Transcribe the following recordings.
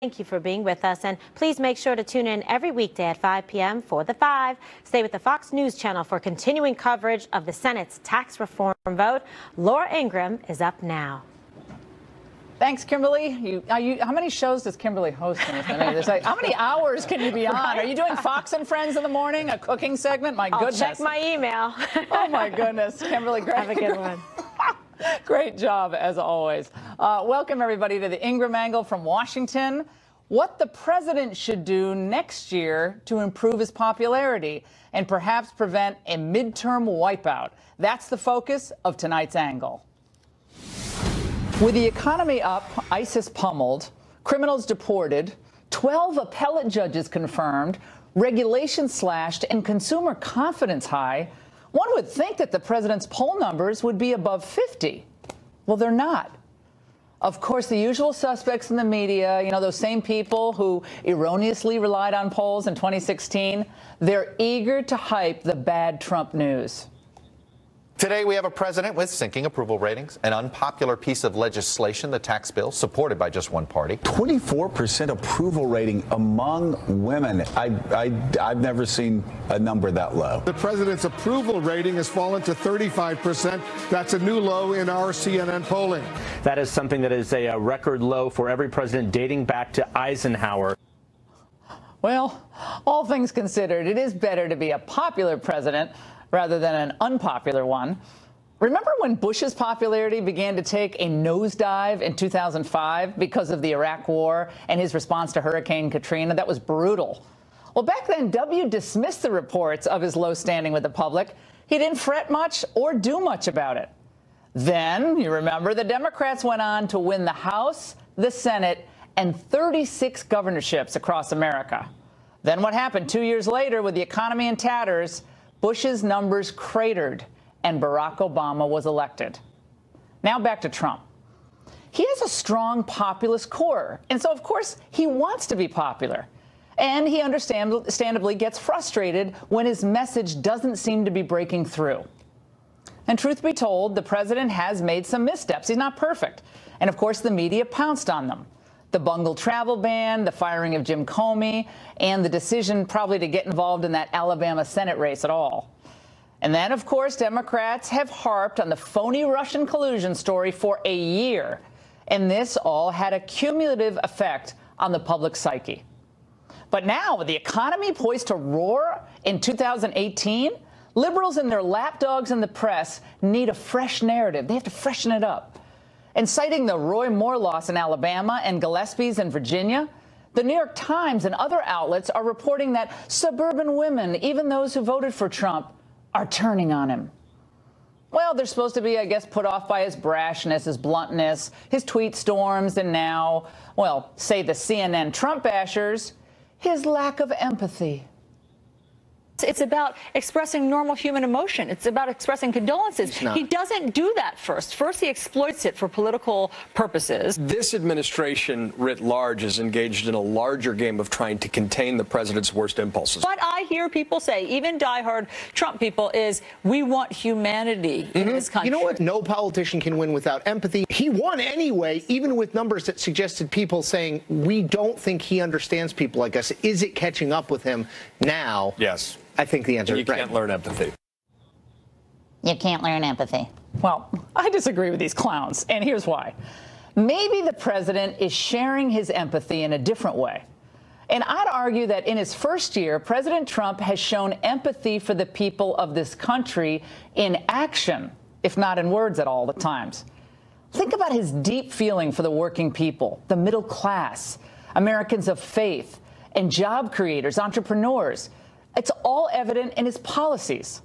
Thank you for being with us, and please make sure to tune in every weekday at 5 p.m. for The Five. Stay with the Fox News channel for continuing coverage of the Senate's tax reform vote. Laura Ingraham is up now. Thanks, Kimberly. How many shows does Kimberly host in this? I mean, like, how many hours can you be on? Right? Are you doing Fox and Friends in the morning, a cooking segment? My goodness. I'll check my email. Oh, my goodness. Kimberly, great. Have a good one. Great job, as always. Welcome, everybody, to the Ingraham Angle from Washington. What the president should do next year to improve his popularity and perhaps prevent a midterm wipeout. That's the focus of tonight's angle. With the economy up, ISIS pummeled, criminals deported, 12 appellate judges confirmed, regulations slashed, and consumer confidence high, one would think that the president's poll numbers would be above 50. Well, they're not. Of course, the usual suspects in the media, you know, those same people who erroneously relied on polls in 2016, they're eager to hype the bad Trump news. Today, we have a president with sinking approval ratings, an unpopular piece of legislation, the tax bill, supported by just one party. 24% approval rating among women. I've never seen a number that low. The president's approval rating has fallen to 35%. That's a new low in our CNN polling. That is something that is a record low for every president dating back to Eisenhower. Well, all things considered, it is better to be a popular president rather than an unpopular one. Remember when Bush's popularity began to take a nosedive in 2005 because of the Iraq War and his response to Hurricane Katrina? That was brutal. Well, back then, W dismissed the reports of his low standing with the public. He didn't fret much or do much about it. Then, you remember, the Democrats went on to win the House, the Senate, and 36 governorships across America. Then what happened 2 years later with the economy in tatters? Bush's numbers cratered, and Barack Obama was elected. Now back to Trump. He has a strong populist core, and so, of course, he wants to be popular. And he understandably gets frustrated when his message doesn't seem to be breaking through. And truth be told, the president has made some missteps. He's not perfect. And, of course, the media pounced on them. The bungled travel ban, the firing of Jim Comey, and the decision probably to get involved in that Alabama Senate race at all. And then, of course, Democrats have harped on the phony Russian collusion story for a year. And this all had a cumulative effect on the public psyche. But now, with the economy poised to roar in 2018, liberals and their lapdogs in the press need a fresh narrative. They have to freshen it up. And citing the Roy Moore loss in Alabama and Gillespie's in Virginia, the New York Times and other outlets are reporting that suburban women, even those who voted for Trump, are turning on him. Well, they're supposed to be, I guess, put off by his brashness, his bluntness, his tweet storms, and now, well, say the CNN Trump bashers, his lack of empathy. It's about expressing normal human emotion. It's about expressing condolences. He doesn't do that first. First, he exploits it for political purposes. This administration, writ large, is engaged in a larger game of trying to contain the president's worst impulses. What I hear people say, even diehard Trump people, is we want humanity in this country. You know what? No politician can win without empathy. He won anyway, even with numbers that suggested people saying, we don't think he understands people like us. Is it catching up with him now? Yes. I think the answer is right. You can't learn empathy. You can't learn empathy. Well, I disagree with these clowns, and here's why. Maybe the president is sharing his empathy in a different way. And I'd argue that in his first year, President Trump has shown empathy for the people of this country in action, if not in words at all the times. Think about his deep feeling for the working people, the middle class, Americans of faith, and job creators, entrepreneurs. It's all evident in his policies.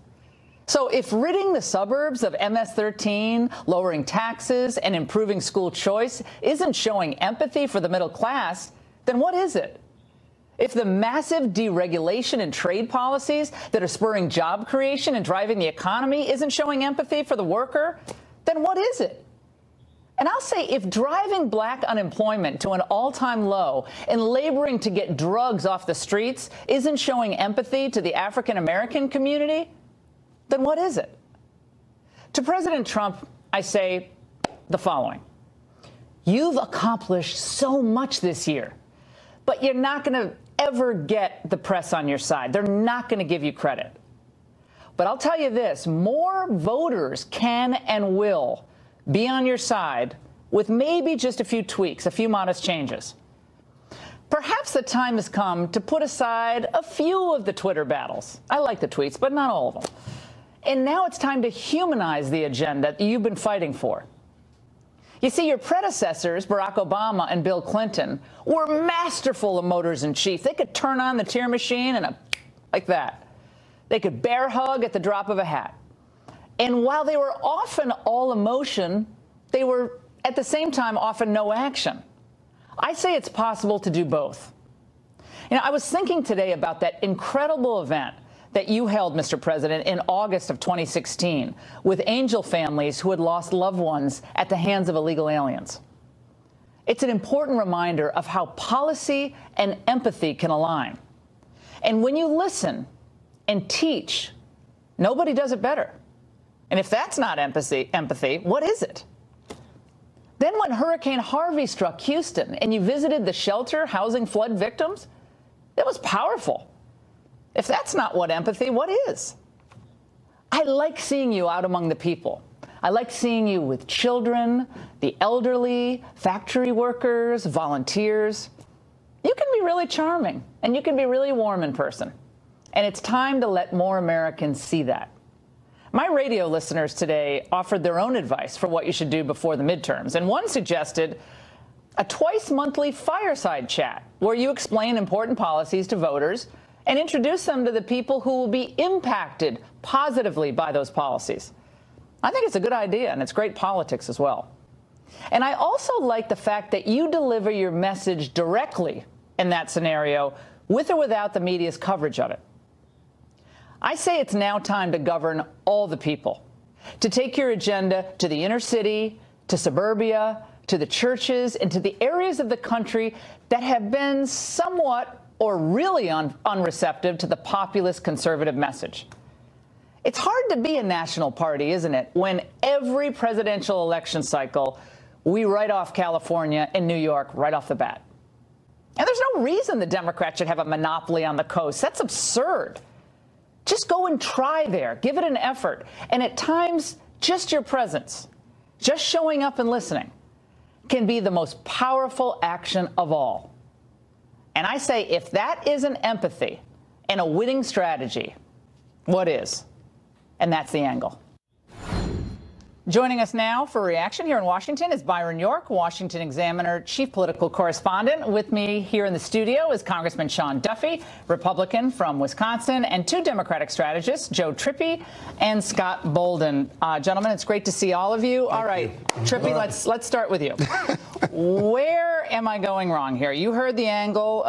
So if ridding the suburbs of MS-13, lowering taxes, and improving school choice isn't showing empathy for the middle class, then what is it? If the massive deregulation and trade policies that are spurring job creation and driving the economy isn't showing empathy for the worker, then what is it? And I'll say, if driving black unemployment to an all-time low and laboring to get drugs off the streets isn't showing empathy to the African-American community, then what is it? To President Trump, I say the following. You've accomplished so much this year. but you're not going to ever get the press on your side. They're not going to give you credit. But I'll tell you this, more voters can and will be on your side with maybe just a few tweaks, a few modest changes. Perhaps the time has come to put aside a few of the Twitter battles. I like the tweets, but not all of them. And now it's time to humanize the agenda that you've been fighting for. You see, your predecessors, Barack Obama and Bill Clinton, were masterful emoters-in-chief. They could turn on the tear machine and like that. They could bear hug at the drop of a hat. And while they were often all emotion, they were, at the same time, often no action. I say it's possible to do both. You know, I was thinking today about that incredible event that you held, Mr. President, in August of 2016 with angel families who had lost loved ones at the hands of illegal aliens. It's an important reminder of how policy and empathy can align. And when you listen and teach, nobody does it better. And if that's not empathy, what is it? Then when Hurricane Harvey struck Houston and you visited the shelter housing flood victims, it was powerful. If that's not what empathy, what is? I like seeing you out among the people. I like seeing you with children, the elderly, factory workers, volunteers. You can be really charming, and you can be really warm in person. And it's time to let more Americans see that. My radio listeners today offered their own advice for what you should do before the midterms, and one suggested a twice-monthly fireside chat where you explain important policies to voters and introduce them to the people who will be impacted positively by those policies. I think it's a good idea, and it's great politics as well. And I also like the fact that you deliver your message directly in that scenario, with or without the media's coverage of it. I say it's now time to govern all the people, to take your agenda to the inner city, to suburbia, to the churches, and to the areas of the country that have been somewhat or really unreceptive to the populist conservative message. It's hard to be a national party, isn't it, when every presidential election cycle we write off California and New York right off the bat. And there's no reason the Democrats should have a monopoly on the coast. That's absurd. Just go and try there. Give it an effort. And at times, just your presence, just showing up and listening, can be the most powerful action of all. And I say, if that isn't empathy and a winning strategy, what is? And that's the angle. Joining us now for reaction here in Washington is Byron York, Washington Examiner chief political correspondent. With me here in the studio is Congressman Sean Duffy, Republican from Wisconsin, and two Democratic strategists, Joe Trippi and Scott Bolden. Gentlemen, it's great to see all of you. All right, Trippi, let's start with you. Where am I going wrong here? You heard the angle.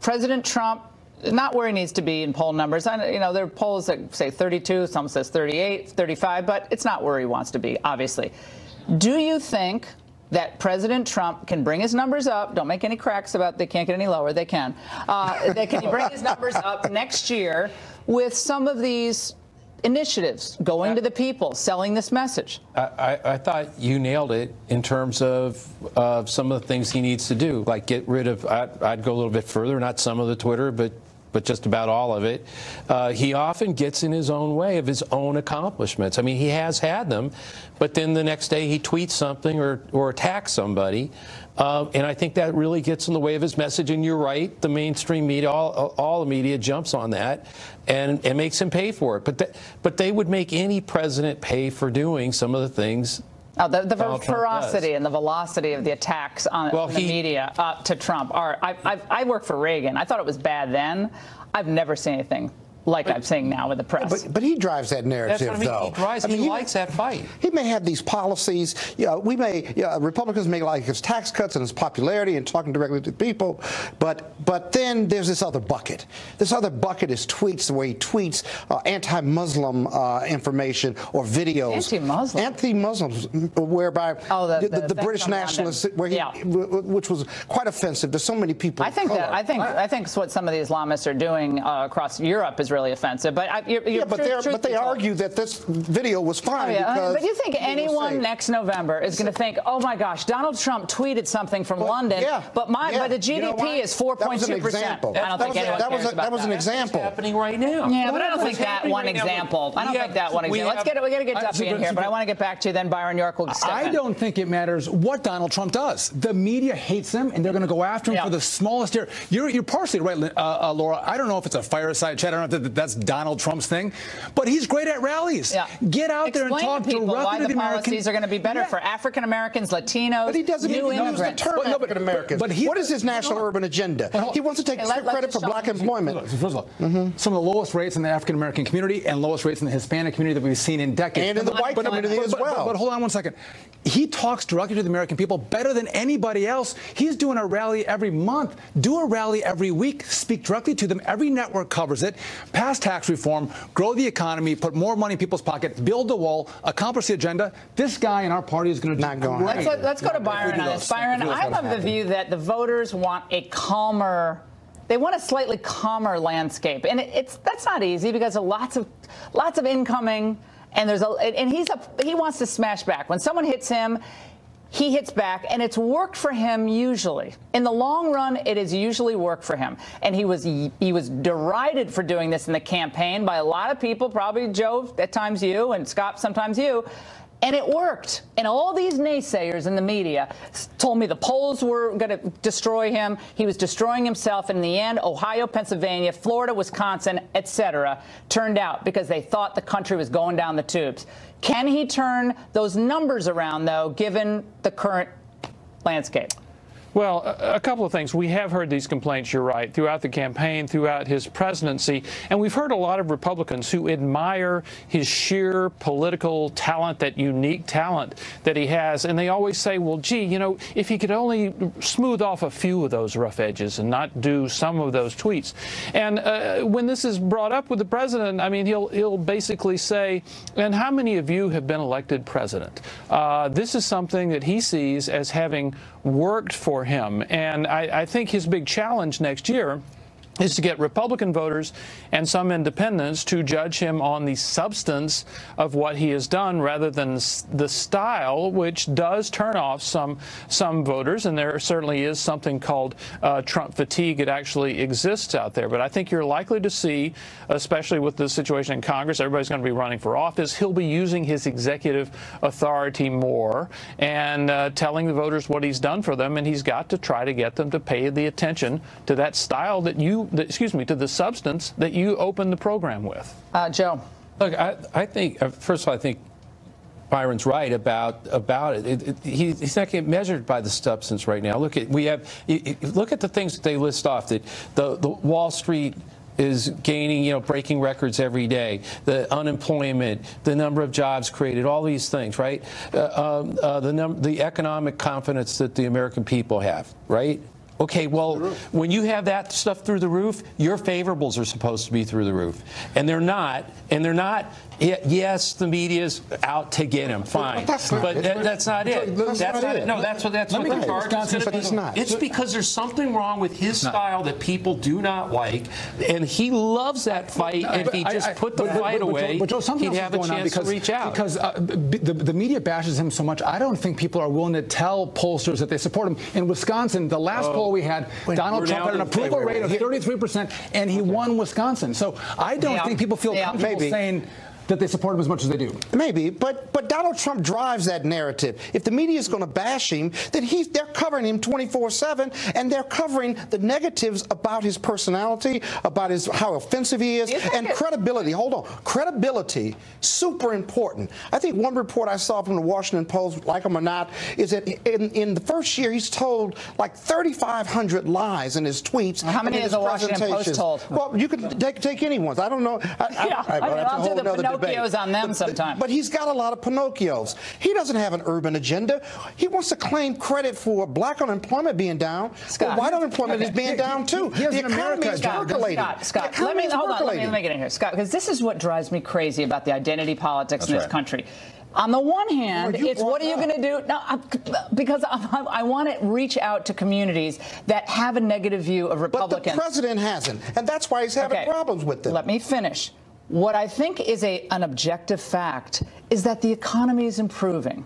President Trump, not where he needs to be in poll numbers. You know, there are polls that say 32, some says 38, 35, but it's not where he wants to be, obviously. Do you think that President Trump can bring his numbers up? Don't make any cracks about they can't get any lower. They can. Can he bring his numbers up next year with some of these initiatives going to the people, selling this message? I thought you nailed it in terms of some of the things he needs to do, like get rid of, I'd go a little bit further, not some of the Twitter, but just about all of it. He often gets in his own way of his own accomplishments. I mean, he has had them, but then the next day he tweets something or attacks somebody. And I think that really gets in the way of his message. And you're right, the mainstream media, all the media jumps on that and makes him pay for it. But they would make any president pay for doing some of the things. Oh, the ferocity and the velocity of the attacks on the media to Trump are. I worked for Reagan. I thought it was bad then. I've never seen anything like I'm saying now with the press. But he drives that narrative, That's what I mean. though. He likes that fight. He may have these policies. Republicans may like his tax cuts and his popularity and talking directly to people, but then there's this other bucket. This other bucket is tweets, the way he tweets anti-Muslim information or videos. Anti-Muslim? Anti-Muslims, whereby the British nationalists, which was quite offensive to so many people. I think what some of the Islamists are doing across Europe is really really offensive. But but they argue that this video was fine. But you think anyone next November is going to think, oh my gosh, Donald Trump tweeted something from London, but the GDP is 4.2%. I don't think anyone cares about that. That was an example. Happening right now. Yeah, but I don't think that one example. I don't think that one example. We got to get Duffy in here, but I want to get back to you then. Byron York will step in. I don't think it matters what Donald Trump does. The media hates him, and they're going to go after him for the smallest error. You're partially right, Laura. I don't know if it's a fireside chat. I don't know if that's Donald Trump's thing, but he's great at rallies. Get out there and talk to people why the policies are going to be better for African Americans, Latinos, but he doesn't even use the term African Americans. But what is his national urban agenda? He wants to take credit for black employment. First of all, some of the lowest rates in the African American community and lowest rates in the Hispanic community that we've seen in decades. And in the white community as well. But hold on one second. He talks directly to the American people better than anybody else. He's doing a rally every month. Do a rally every week. Speak directly to them. Every network covers it. Pass tax reform, grow the economy, put more money in people's pockets, build the wall, accomplish the agenda. This guy in our party is going to do great. Let's go to Byron on this. Byron, I'm of the view that the voters want a calmer. They want a slightly calmer landscape, and that's not easy because of lots of incoming, and he wants to smash back. When someone hits him, he hits back, and it's worked for him usually. In the long run, it has usually worked for him. And he was derided for doing this in the campaign by a lot of people, probably Joe, at times you, and Scott, sometimes you. And it worked. And all these naysayers in the media told me the polls were going to destroy him. He was destroying himself. And in the end, Ohio, Pennsylvania, Florida, Wisconsin, etc., turned out because they thought the country was going down the tubes. Can he turn those numbers around, though, given the current landscape? Well, a couple of things. We have heard these complaints, you're right, throughout the campaign, throughout his presidency. And we've heard a lot of Republicans who admire his sheer political talent, that unique talent that he has. And they always say, well, gee, you know, if he could only smooth off a few of those rough edges and not do some of those tweets. And when this is brought up with the president, I mean, he'll basically say, and how many of you have been elected president? This is something that he sees as having worked for him. And I think his big challenge next year is to get Republican voters and some independents to judge him on the substance of what he has done rather than the style, which does turn off some voters. And there certainly is something called Trump fatigue. It actually exists out there. But I think you're likely to see, especially with the situation in Congress, everybody's going to be running for office. He'll be using his executive authority more and telling the voters what he's done for them. And he's got to try to get them to pay the attention to that style that to the substance that you opened the program with. Joe. Look, I think, first of all, I think Byron's right about it. He's not getting measured by the substance right now. Look at the things that they list off. That the Wall Street is gaining, breaking records every day. The unemployment, the number of jobs created, all these things, right? The economic confidence that the American people have, right? Okay, well, when you have that stuff through the roof, your favorables are supposed to be through the roof. And they're not. Yes, the media's out to get him, fine. That's not it. That's not it. No, that's what the charge is going to be. It's because there's something wrong with his style that people do not like, and he loves that fight, and if he just put the fight away, he'd have a chance to reach out. Because the media bashes him so much, I don't think people are willing to tell pollsters that they support him. In Wisconsin, the last poll we had, Donald Trump had an approval rate of 33%, and he won Wisconsin. So I don't think people feel comfortable saying that they support him as much as they do. Maybe, but Donald Trump drives that narrative. If the media is going to bash him, then they're covering him 24/7, and they're covering the negatives about his personality, about how offensive he is, and credibility. Hold on. Credibility, super important. I think one report I saw from the Washington Post, like him or not, is that in the first year he's told like 3,500 lies in his tweets. How many has the Washington Post told? Well, you can take anyone's. I don't know. I'll do the Pinocchios on them sometime. But he's got a lot of Pinocchios. He doesn't have an urban agenda. He wants to claim credit for black unemployment being down. But white unemployment is being down too. The economy is percolating. Scott, let me get in here, Scott, because this is what drives me crazy about the identity politics in this country. On the one hand, it's what are you going to do? No, because I want to reach out to communities that have a negative view of Republicans. But the president hasn't, and that's why he's having problems with them. Let me finish. What I think is an objective fact is that the economy is improving.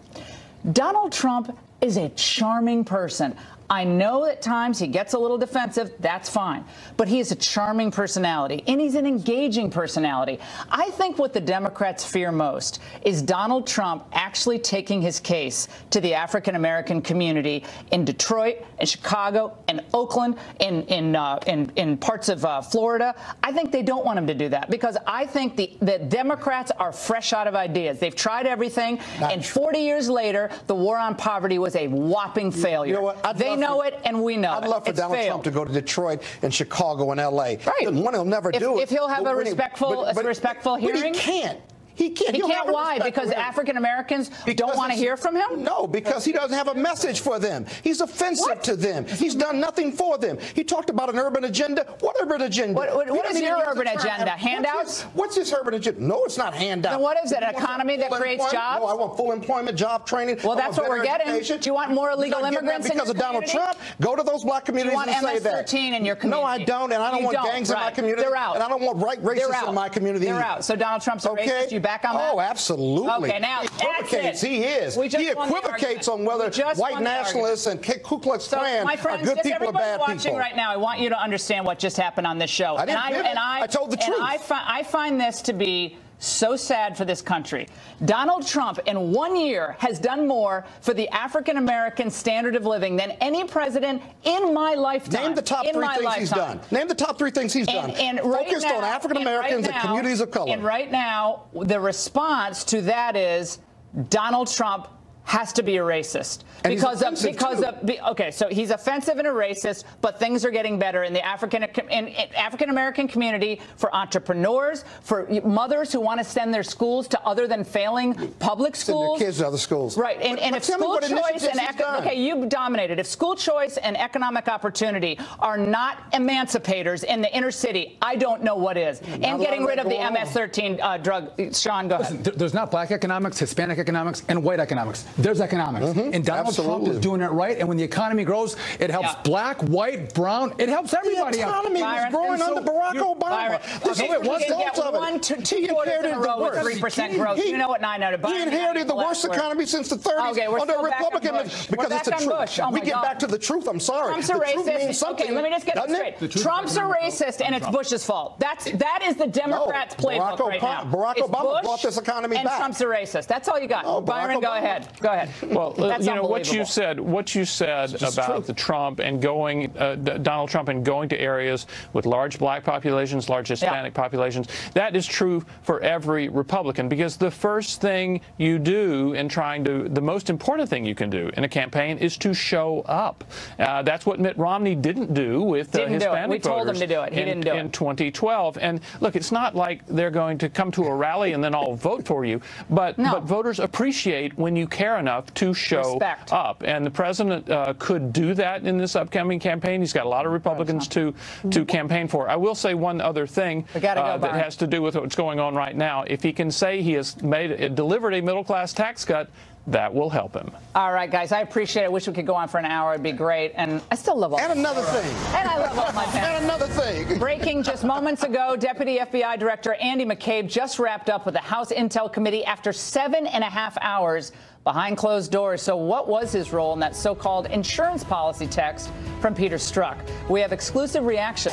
Donald Trump is a charming person. I know at times he gets a little defensive. That's fine. But he is a charming personality, and he's an engaging personality. I think what the Democrats fear most is Donald Trump actually taking his case to the African-American community in Detroit, in Chicago, in Oakland, in parts of Florida. I think they don't want him to do that because I think the Democrats are fresh out of ideas. They've tried everything, and 40 years later, the war on poverty was a whopping failure. You know what? They know it, and we know it. I'd love for Donald Trump to go to Detroit and Chicago and L.A. Right. One, he'll never do it. If he'll have a respectful hearing. But he can't. He can't. He can't. Why? Because African Americans don't want to hear from him? No, because he doesn't have a message for them. He's offensive to them. He's done nothing for them. He talked about an urban agenda. What urban agenda? What is your urban agenda? Handouts? What's his urban agenda? No, it's not handouts. Then what is it? An economy that creates jobs? No, I want full employment, job training. Well, that's what we're getting. Do you want more illegal immigrants in your community? Because of Donald Trump? Go to those black communities and say that. Do you want MS-13 in your community? No, I don't, and I don't want gangs in my community. They're out. And I don't want racists in my community. They're out. So Donald Trump's a racist. You back on that? Oh, absolutely. Okay, now he equivocates. he is. He equivocates on whether white nationalists and Ku Klux Klan are good people or bad people. Watching right now, I want you to understand what just happened on this show. I told the truth. I find this to be so sad for this country. Donald Trump, in 1 year, has done more for the African-American standard of living than any president in my lifetime. Name the top 3 things he's done. Name the top 3 things he's done. Focused on African-Americans and communities of color. And right now, the response to that is Donald Trump has to be a racist okay, so he's offensive and a racist, but things are getting better in the African American community for entrepreneurs, for mothers who want to send their schools to other than failing public schools. Send their kids to other schools. Right, and if school choice and you dominated. If school choice and economic opportunity are not emancipators in the inner city, I don't know what is. And getting rid of the MS-13 drug. Sean, go ahead. There's not black economics, Hispanic economics, and white economics. There's economics. And Donald Trump is doing it right. And when the economy grows, it helps black, white, brown. It helps everybody. The economy was growing under Barack Obama. Two quarters in a row with 3% growth. You know what 9 out of Biden. He inherited the worst economy since the 30s under a Republican. Because it's the truth. We get back to the truth. I'm sorry. Trump's a racist. Okay, let me just get this straight. Trump's a racist, and it's Bush's fault. That is the Democrats' playbook right now. Barack Obama brought this economy back. And Trump's a racist. That's all you got. Byron, go ahead. Go ahead. Well, you know what you said about the Trump and going Donald Trump and going to areas with large black populations, large Hispanic populations. That is true for every Republican, because the first thing you do in the most important thing you can do in a campaign is to show up. That's what Mitt Romney didn't do with Hispanic voters. We told him to do it. He didn't do it in 2012. And look, it's not like they're going to come to a rally and then all vote for you, but voters appreciate when you care enough to show up. And the president could do that in this upcoming campaign. He's got a lot of Republicans to campaign for. I will say one other thing that has to do with what's going on right now. If he can say he has delivered a middle-class tax cut, that will help him. All right, guys, I appreciate it. I wish we could go on for an hour. It'd be great. And I still love all And another thing. And I love all my pets. And another thing. Breaking just moments ago, Deputy FBI Director Andy McCabe just wrapped up with the House Intel Committee after 7.5 hours behind closed doors. So what was his role in that so-called insurance policy text from Peter Strzok? We have exclusive reaction.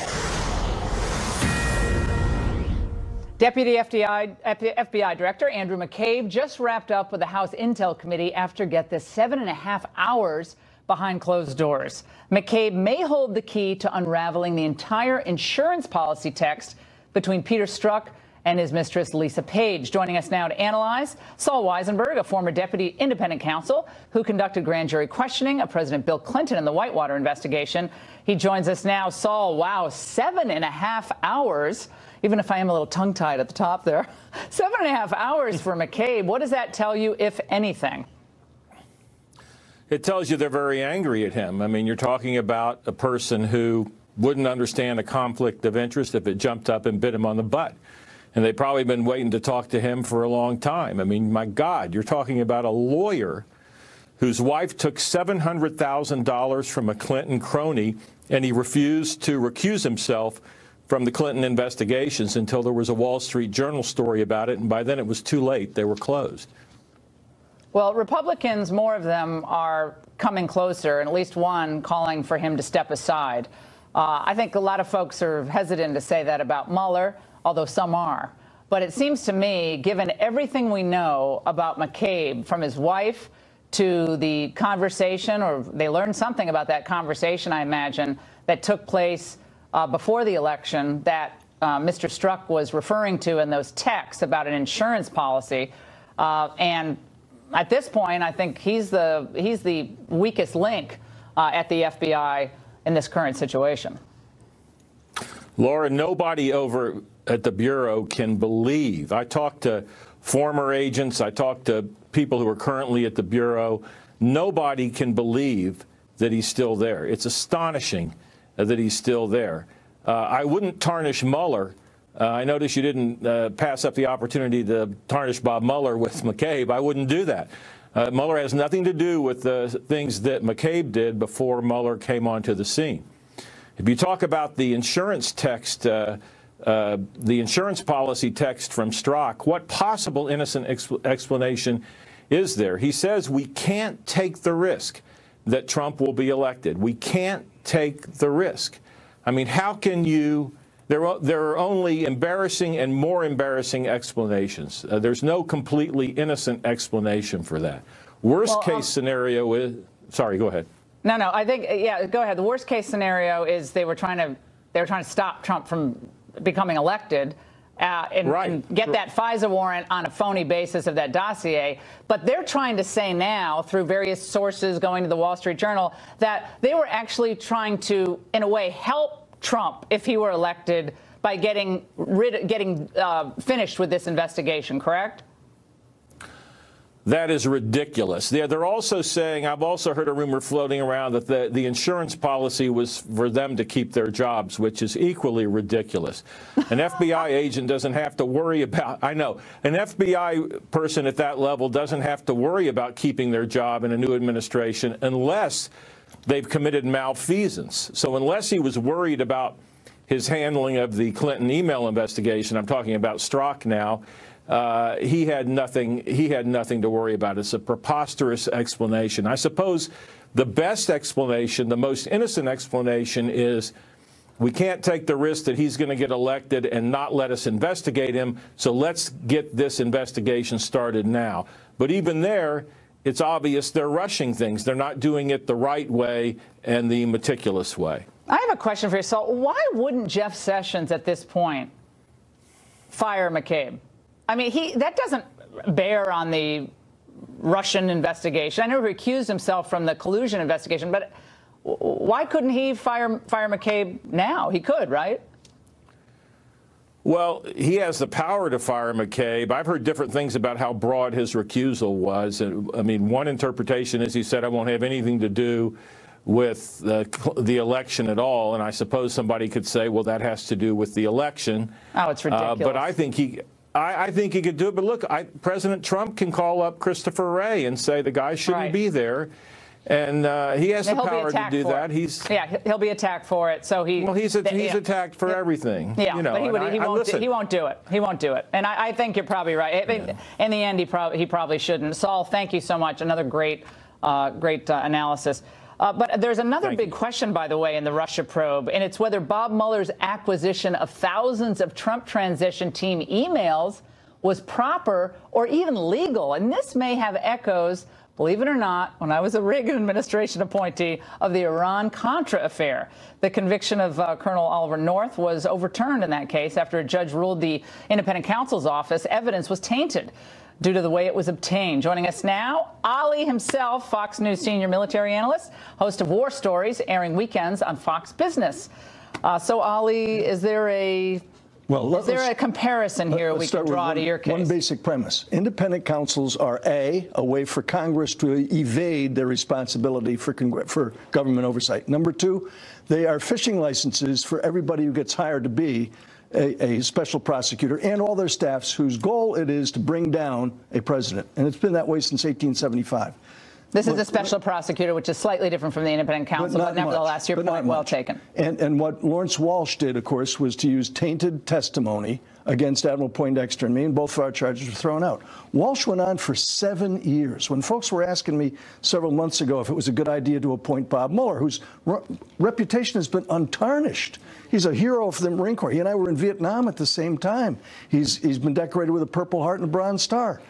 Deputy FBI Director Andrew McCabe just wrapped up with the House Intel Committee after, get this, 7.5 hours behind closed doors. McCabe may hold the key to unraveling the entire insurance policy text between Peter Strzok and his mistress, Lisa Page. Joining us now to analyze, Saul Weisenberg, a former deputy independent counsel who conducted grand jury questioning of President Bill Clinton in the Whitewater investigation. He joins us now. Saul, wow, 7.5 hours. Even if I am a little tongue-tied at the top there. 7.5 hours for McCabe. What does that tell you, if anything? It tells you they're very angry at him. I mean, you're talking about a person who wouldn't understand a conflict of interest if it jumped up and bit him on the butt. And they've probably been waiting to talk to him for a long time. I mean, my God, you're talking about a lawyer whose wife took $700,000 from a Clinton crony, and he refused to recuse himself from the Clinton investigations until there was a Wall Street Journal story about it, and by then it was too late. They were closed. Well, Republicans, more of them, are coming closer, and at least one calling for him to step aside. I think a lot of folks are hesitant to say that about Mueller, although some are. But it seems to me, given everything we know about McCabe, from his wife to the conversation, or they learned something about that conversation, I imagine, that took place before the election that Mr. Strzok was referring to in those texts about an insurance policy. And at this point, I think he's the weakest link at the FBI in this current situation. Laura, nobody over at the Bureau can believe. I talked to former agents. I talked to people who are currently at the Bureau. Nobody can believe that he's still there. It's astonishing that he's still there. I wouldn't tarnish Mueller. I notice you didn't pass up the opportunity to tarnish Bob Mueller with McCabe. I wouldn't do that. Mueller has nothing to do with the things that McCabe did before Mueller came onto the scene. If you talk about the insurance text, the insurance policy text from Strzok, what possible innocent explanation is there? He says we can't take the risk that Trump will be elected. We can't take the risk. I mean, how can you? There are only embarrassing and more embarrassing explanations. There's no completely innocent explanation for that. Worst case scenario is, sorry, go ahead. No, I think, yeah, go ahead. The worst case scenario is they were trying to stop Trump from becoming elected and get that FISA warrant on a phony basis of that dossier. But they're trying to say now, through various sources going to the Wall Street Journal, that they were actually trying to, in a way, help Trump if he were elected by getting finished with this investigation, correct? That is ridiculous. They're also saying, I've also heard a rumor floating around that the insurance policy was for them to keep their jobs, which is equally ridiculous. An FBI agent doesn't have to worry about, I know, an FBI person at that level doesn't have to worry about keeping their job in a new administration unless they've committed malfeasance. So unless he was worried about his handling of the Clinton email investigation, I'm talking about Strzok now, he had nothing to worry about. It's a preposterous explanation. I suppose the best explanation, the most innocent explanation, is we can't take the risk that he's going to get elected and not let us investigate him, so let's get this investigation started now. But even there, it's obvious they're rushing things. They're not doing it the right way and the meticulous way. I have a question for you. So why wouldn't Jeff Sessions at this point fire McCabe? I mean, that doesn't bear on the Russian investigation. I know he recused himself from the collusion investigation, but why couldn't he fire McCabe now? He could, right? Well, he has the power to fire McCabe. I've heard different things about how broad his recusal was. I mean, one interpretation is he said, I won't have anything to do with the election at all. And I suppose somebody could say, well, that has to do with the election. Oh, it's ridiculous. But I think he could do it. But look, President Trump can call up Christopher Wray and say the guy shouldn't be there. And he has the power to do that. He'll be attacked for it. So he's attacked for everything. Yeah, you know, but he won't do it. He won't do it. And I think you're probably right. In the end, he probably shouldn't. Saul, thank you so much. Another great analysis. But there's another big question, by the way, in the Russia probe, and it's whether Bob Mueller's acquisition of thousands of Trump transition team emails was proper or even legal. And this may have echoes, believe it or not, when I was a Reagan administration appointee, of the Iran-Contra affair. The conviction of Colonel Oliver North was overturned in that case after a judge ruled the independent counsel's office evidence was tainted due to the way it was obtained. Joining us now, Ali himself, Fox News senior military analyst, host of War Stories, airing weekends on Fox Business. So, Ali, is there a comparison here we can draw to your case? One basic premise. Independent counsels are, A, a way for Congress to evade their responsibility for government oversight. Number two, they are fishing licenses for everybody who gets hired to be a special prosecutor and all their staffs whose goal it is to bring down a president. And it's been that way since 1875. This is a special prosecutor, which is slightly different from the independent counsel, but nevertheless, your point well taken. And what Lawrence Walsh did, of course, was to use tainted testimony against Admiral Poindexter and me, and both of our charges were thrown out. Walsh went on for 7 years. When folks were asking me several months ago if it was a good idea to appoint Bob Mueller, whose reputation has been untarnished. He's a hero of the Marine Corps. He and I were in Vietnam at the same time. He's been decorated with a Purple Heart and a Bronze Star.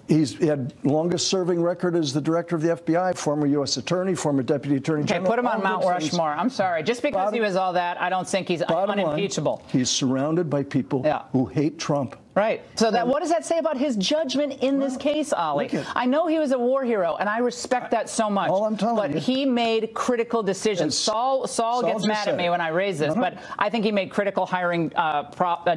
He had longest-serving record as the director of the FBI, former U.S. attorney, former deputy attorney general. Okay, put him on Mount Rushmore. I'm sorry. Just because he was all that, I don't think he's unimpeachable. He's surrounded by people who hate Trump. Right. So what does that say about his judgment in this case, Ollie? I know he was a war hero, and I respect that so much. All I'm telling you. He made critical decisions. Saul gets mad at me when I raise this, but I think he made critical hiring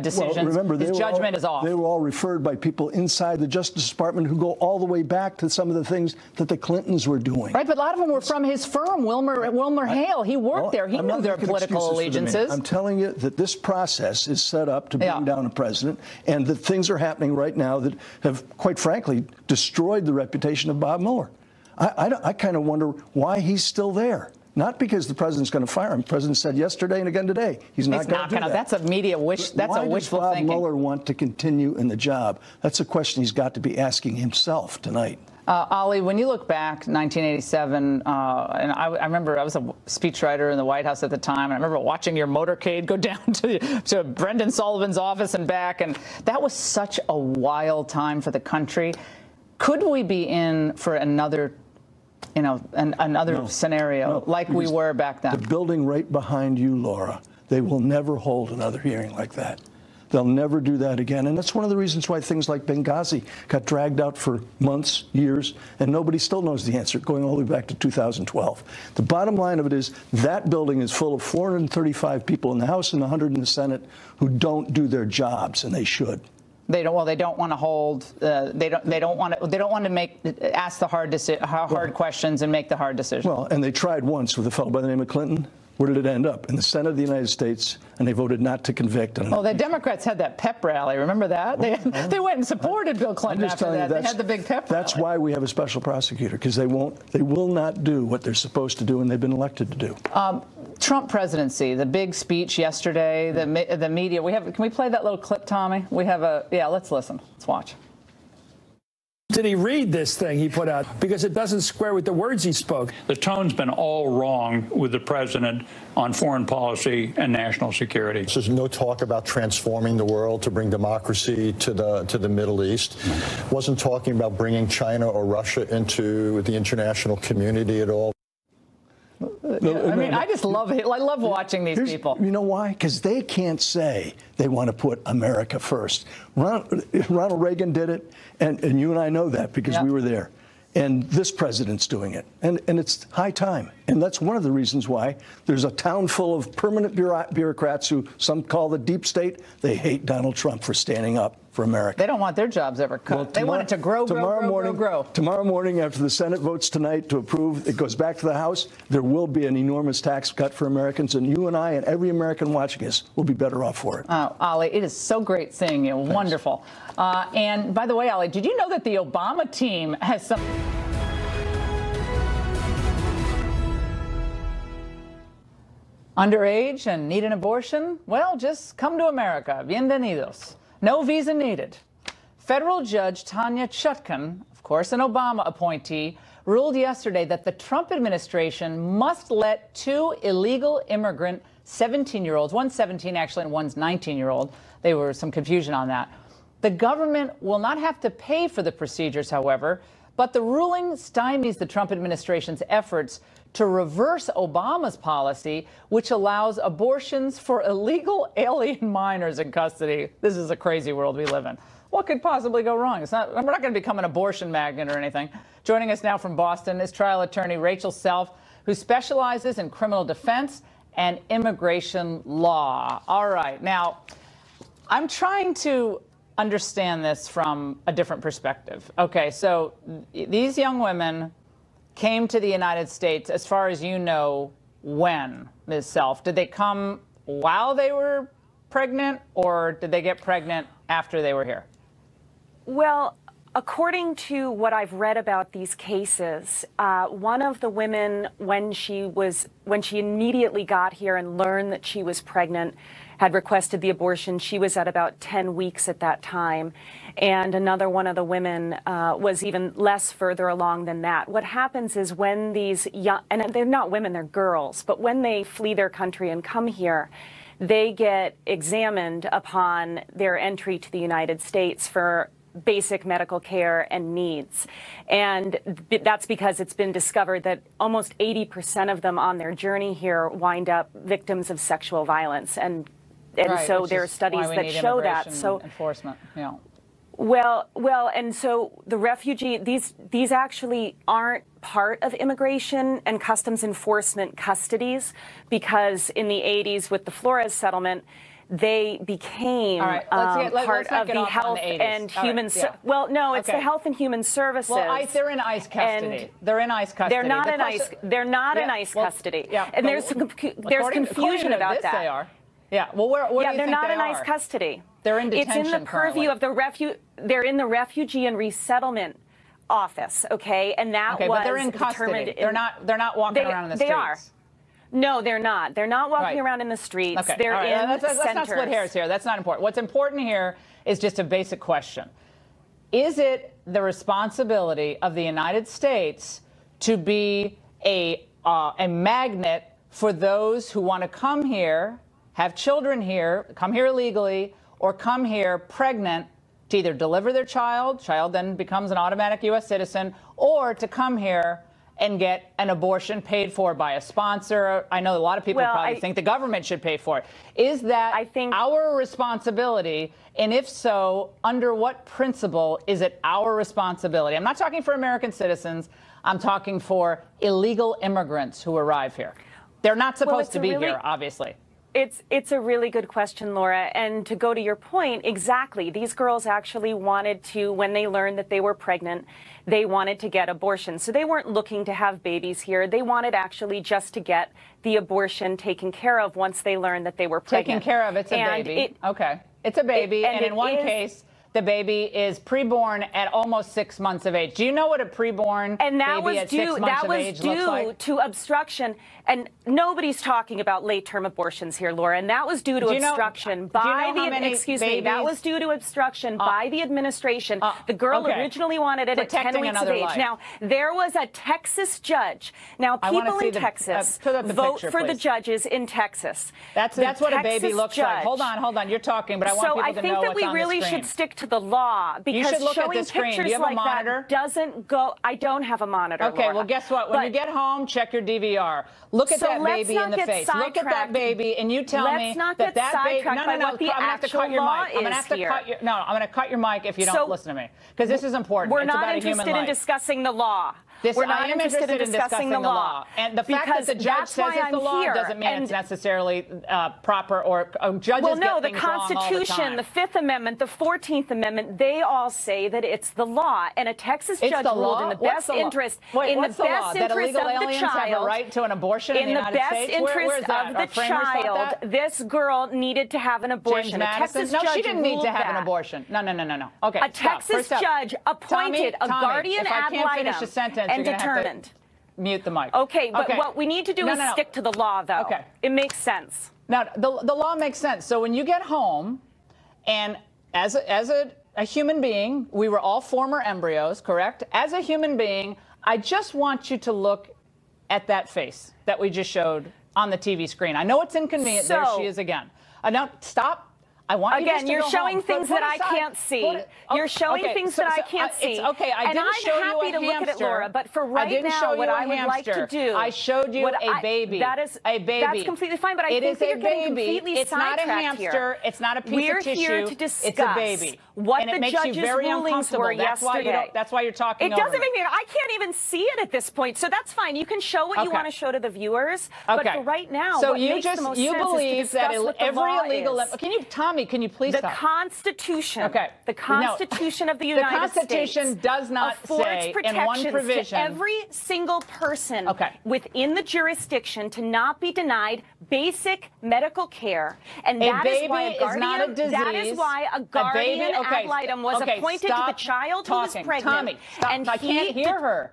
decisions. Well, remember, his judgment is off. They were all referred by people inside the Justice Department who go all the way back to some of the things that the Clintons were doing. Right, but a lot of them were from his firm, Wilmer Hale. He worked there. He knew their political allegiances. I'm telling you that this process is set up to bring down a president, and that things are happening right now that have, quite frankly, destroyed the reputation of Bob Mueller. I kind of wonder why he's still there. Not because the president's going to fire him. The president said yesterday and again today he's not going to do that. That's a media wish. That's a wishful thinking. Why does Bob Mueller want to continue in the job? That's a question he's got to be asking himself tonight. Ollie, when you look back, 1987, and I remember I was a speechwriter in the White House at the time, and I remember watching your motorcade go down to Brendan Sullivan's office and back, and that was such a wild time for the country. Could we be in for another, scenario like we were back then? The building right behind you, Laura, they will never hold another hearing like that. They'll never do that again. And that's one of the reasons why things like Benghazi got dragged out for months, years, and nobody still knows the answer, going all the way back to 2012. The bottom line of it is that building is full of 435 people in the House and 100 in the Senate who don't do their jobs, and they should. They don't. Well, they don't want to hold. They don't want to ask the hard questions and make the hard decisions. Well, and they tried once with a fellow by the name of Clinton. Where did it end up? In the Senate of the United States, and they voted not to convict. Well, the Democrats had that pep rally. Remember that? They went and supported Bill Clinton after that. They had the big pep rally. That's why we have a special prosecutor, because they will not do what they're supposed to do and they've been elected to do. Trump presidency, the big speech yesterday, the media. Can we play that little clip, Tommy? We have let's listen. Let's watch. Did he read this thing he put out? Because it doesn't square with the words he spoke. The tone's been all wrong with the president on foreign policy and national security. There's no talk about transforming the world to bring democracy to the Middle East. Wasn't talking about bringing China or Russia into the international community at all. I just love it. I love watching these people. You know why? Because they can't say they want to put America first. Ronald Reagan did it, and you and I know that because we were there. And this president's doing it. And it's high time. And that's one of the reasons why there's a town full of permanent bureaucrats who some call the deep state. They hate Donald Trump for standing up for America. They don't want their jobs ever cut. Well, they want it to grow. Tomorrow morning, after the Senate votes tonight to approve, it goes back to the House, there will be an enormous tax cut for Americans. And you and I and every American watching us will be better off for it. Ollie, it is so great seeing you. Thanks. Wonderful. And by the way, Ollie, did you know that the Obama team has some... Underage and need an abortion? Well, just come to America. Bienvenidos. No visa needed. Federal Judge Tanya Chutkan, of course an Obama appointee, ruled yesterday that the Trump administration must let 2 illegal immigrant 17-year-olds, one's 17 actually and one's 19-year-old. There was some confusion on that. The government will not have to pay for the procedures, however, but the ruling stymies the Trump administration's efforts to reverse Obama's policy, which allows abortions for illegal alien minors in custody. This is a crazy world we live in. What could possibly go wrong? We're not going to become an abortion magnet or anything. Joining us now from Boston is trial attorney Rachel Self, who specializes in criminal defense and immigration law. All right. Now, I'm trying to understand this from a different perspective. Okay, so these young women came to the United States, as far as you know, when, Ms. Self? Did they come while they were pregnant, or did they get pregnant after they were here? Well, according to what I've read about these cases, one of the women, when she immediately got here and learned that she was pregnant, had requested the abortion. She was at about 10 weeks at that time. And another one of the women was even less further along than that. What happens is when these young, and they're not women, they're girls, but when they flee their country and come here, they get examined upon their entry to the United States for basic medical care and needs. And that's because it's been discovered that almost 80% of them on their journey here wind up victims of sexual violence. And Right, so there are studies that show that. So enforcement, yeah. Well, and so the refugee, these actually aren't part of immigration and customs enforcement custodies, because in the 80s with the Flores settlement, they became part of the health and human. Well, no, it's the health and human services. Well, they're in ICE custody. They're in ICE custody. They're not in ICE. They're not in ICE custody. Yeah, and there's confusion about that. They are. Yeah. Well, where do you think they're not they in are? ICE custody. They're in detention. It's in the purview of the They're in the Refugee and Resettlement Office. Okay, and that was but they're in custody. They're not walking around in the streets. They are. No, they're not. They're not walking around in the streets. Okay. They're in let's not split hairs here. That's not important. What's important here is just a basic question. Is it the responsibility of the United States to be a magnet for those who want to come here, have children here, come here illegally, or come here pregnant to either deliver their child then becomes an automatic U.S. citizen, or to come here and get an abortion paid for by a sponsor? I know a lot of people probably think the government should pay for it. Is that our responsibility? And if so, under what principle is it our responsibility? I'm not talking for American citizens. I'm talking for illegal immigrants who arrive here. They're not supposed to be here, obviously. It's a really good question, Laura. And to go to your point, exactly. These girls actually wanted to, when they learned that they were pregnant, they wanted to get abortions. So they weren't looking to have babies here. They wanted actually just to get the abortion taken care of once they learned that they were pregnant. Taken care of, it's a baby. Okay. It's a baby. And in one case, the baby is preborn at almost 6 months of age. Do you know what a preborn baby at 6 months of age looks like? That was due to obstruction. And nobody's talking about late-term abortions here, Laura. And that was due to obstruction by the, excuse me, that was due to obstruction by the administration. The girl originally wanted it at 10 weeks of age. Now, there was a Texas judge. Now, people in Texas vote for the judges in Texas. That's what a baby looks like. Hold on. You're talking, but I want people to know what's on the screen. So I think that we really should stick to the law, because showing pictures like that doesn't go. I don't have a monitor. Okay, Laura. well, guess what? When you get home, check your DVR. Look at that baby in the face. Look at that baby, and you tell me that that baby. No. I'm going to have to cut your mic. I'm going to have to cut your. No, I'm going to cut your mic if you don't listen to me, because this is important. We're not interested in discussing the law. We're not interested in discussing the law. And the fact that the judge says it's the law doesn't mean it's necessarily proper, or judges well, no, get things wrong all the time. the Constitution, the Fifth Amendment, the 14th Amendment, they all say that it's the law. And a Texas judge ruled in the best interest, that illegal aliens have a right to an abortion in the United States? In the best interest of the child, this girl needed to have an abortion. James Madison? No, she didn't need to have an abortion. No. Okay. A Texas judge appointed a guardian ad litem and determined. Mute the mic. Okay, but what we need to do is stick to the law, though. Okay. It makes sense. Now, the law makes sense. So when you get home, and as a human being, we were all former embryos, correct? As a human being, I just want you to look at that face that we just showed on the TV screen. I know it's inconvenient. There she is again. Now, stop. I want again, you're showing things that I can't see. You're showing things that I can't see. It's okay. I didn't show you a hamster. And I'm happy to look at it, Laura, but for right now, what I would like to do. I showed you a baby. That is a baby. That's completely fine, but I think that you're getting completely sidetracked here. It's not a hamster. It's not a piece of tissue. We're here to discuss it's a baby. What the judge's rulings were yesterday. That's why you're talking over. It doesn't make me. I can't even see it at this point, so that's fine. You can show what you want to show to the viewers, but for right now, what makes the most sense is to discuss what the law is. Can you, Tommy? Tommy, can you please The Constitution. Okay. The Constitution of the United States. The Constitution does not say in one provision to every single person within the jurisdiction to not be denied basic medical care, and that is why a guardian. Not a disease. That is why a guardian ad litem was appointed to the child who was pregnant. Tommy, stop. And I can't hear her.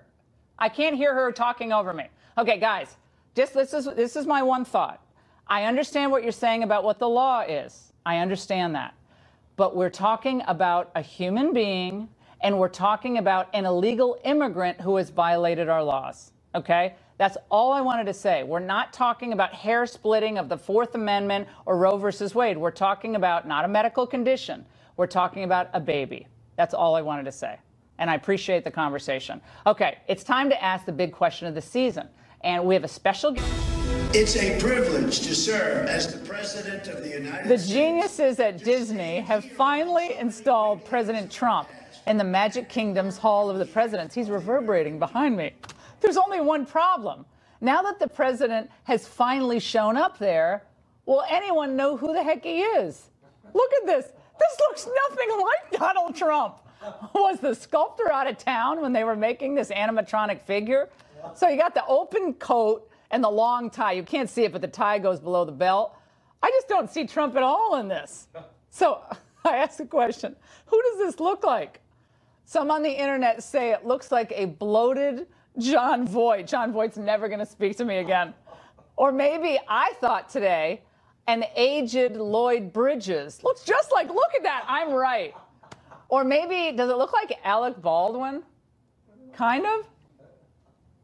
I can't hear her talking over me. Okay, guys, this is my one thought. I understand what you're saying about what the law is. I understand that. But we're talking about a human being, and we're talking about an illegal immigrant who has violated our laws. Okay? That's all I wanted to say. We're not talking about hair splitting of the Fourth Amendment or Roe versus Wade. We're talking about not a medical condition. We're talking about a baby. That's all I wanted to say. And I appreciate the conversation. Okay, it's time to ask the big question of the season. And we have a special guest. It's a privilege to serve as the President of the United States. The geniuses at Disney have finally installed President Trump in the Magic Kingdom's Hall of the Presidents. He's reverberating behind me. There's only one problem. Now that the president has finally shown up there, will anyone know who the heck he is? Look at this. This looks nothing like Donald Trump. Was the sculptor out of town when they were making this animatronic figure? So you got the open coat and the long tie. You can't see it, but the tie goes below the belt. I just don't see Trump at all in this. So I asked the question, who does this look like? Some on the internet say it looks like a bloated John Voight. John Voight's never going to speak to me again. Or maybe I thought today an aged Lloyd Bridges. Looks just like, look at that, I'm right. Or maybe, does it look like Alec Baldwin? Kind of?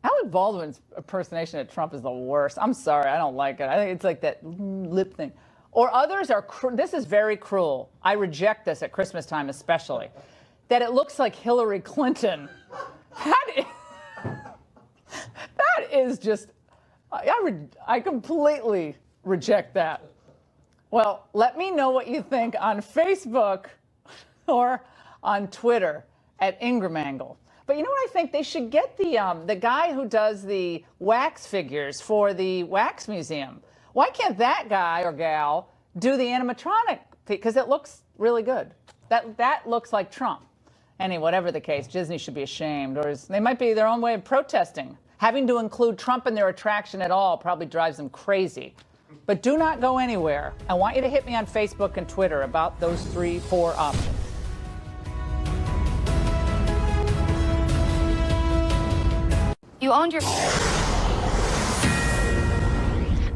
Alec Baldwin's impersonation of Trump is the worst. I'm sorry, I don't like it. I think it's like that lip thing. Or others are, this is very cruel. I reject this at Christmas time especially. That it looks like Hillary Clinton. That is just, I completely reject that. Well, let me know what you think on Facebook or on Twitter at Ingraham. But you know what I think? They should get the guy who does the wax figures for the Wax Museum. Why can't that guy or gal do the animatronic? Because it looks really good. That looks like Trump. Anyway, whatever the case, Disney should be ashamed, or they might be their own way of protesting. Having to include Trump in their attraction at all probably drives them crazy. But do not go anywhere. I want you to hit me on Facebook and Twitter about those 4 options. You owned your...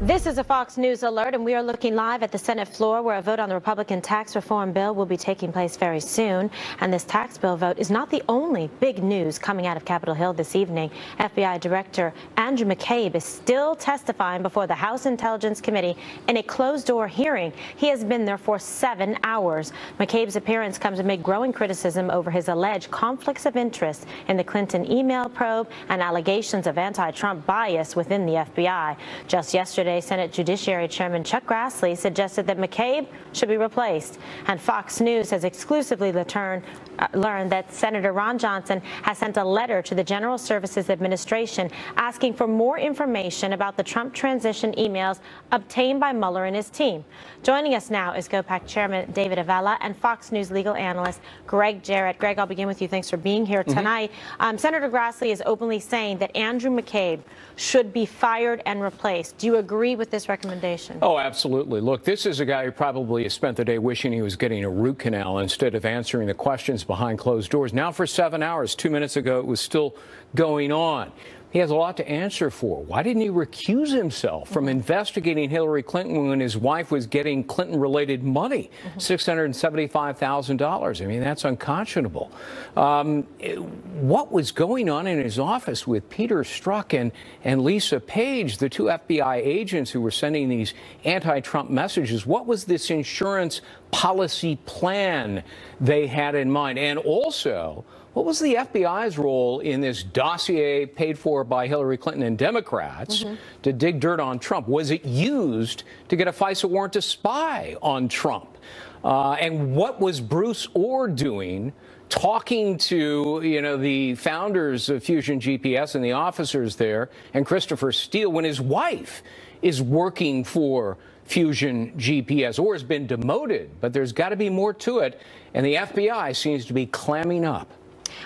This is a Fox News alert, and we are looking live at the Senate floor where a vote on the Republican tax reform bill will be taking place very soon. And this tax bill vote is not the only big news coming out of Capitol Hill this evening. FBI Director Andrew McCabe is still testifying before the House Intelligence Committee in a closed-door hearing. He has been there for 7 hours. McCabe's appearance comes amid growing criticism over his alleged conflicts of interest in the Clinton email probe and allegations of anti-Trump bias within the FBI. Just yesterday, Senate Judiciary Chairman Chuck Grassley suggested that McCabe should be replaced. And Fox News has exclusively learned that Senator Ron Johnson has sent a letter to the General Services Administration asking for more information about the Trump transition emails obtained by Mueller and his team. Joining us now is GOPAC Chairman David Avella and Fox News legal analyst Greg Jarrett. Greg, I'll begin with you. Thanks for being here tonight. Senator Grassley is openly saying that Andrew McCabe should be fired and replaced. Do you agree with this recommendation? Oh, absolutely. Look, this is a guy who probably has spent the day wishing he was getting a root canal instead of answering the questions behind closed doors. Now for 7 hours, 2 minutes ago, it was still going on. He has a lot to answer for. Why didn't he recuse himself from investigating Hillary Clinton when his wife was getting Clinton-related money, $675,000? I mean, that's unconscionable. What was going on in his office with Peter Strzok and Lisa Page, the 2 FBI agents who were sending these anti-Trump messages? What was this insurance policy plan they had in mind? And also, what was the FBI's role in this dossier paid for by Hillary Clinton and Democrats to dig dirt on Trump? Was it used to get a FISA warrant to spy on Trump? And what was Bruce Orr doing, talking to, the founders of Fusion GPS and the officers there and Christopher Steele when his wife is working for fusion GPS or has been demoted. But there's got to be more to it, and the FBI seems to be clamming up.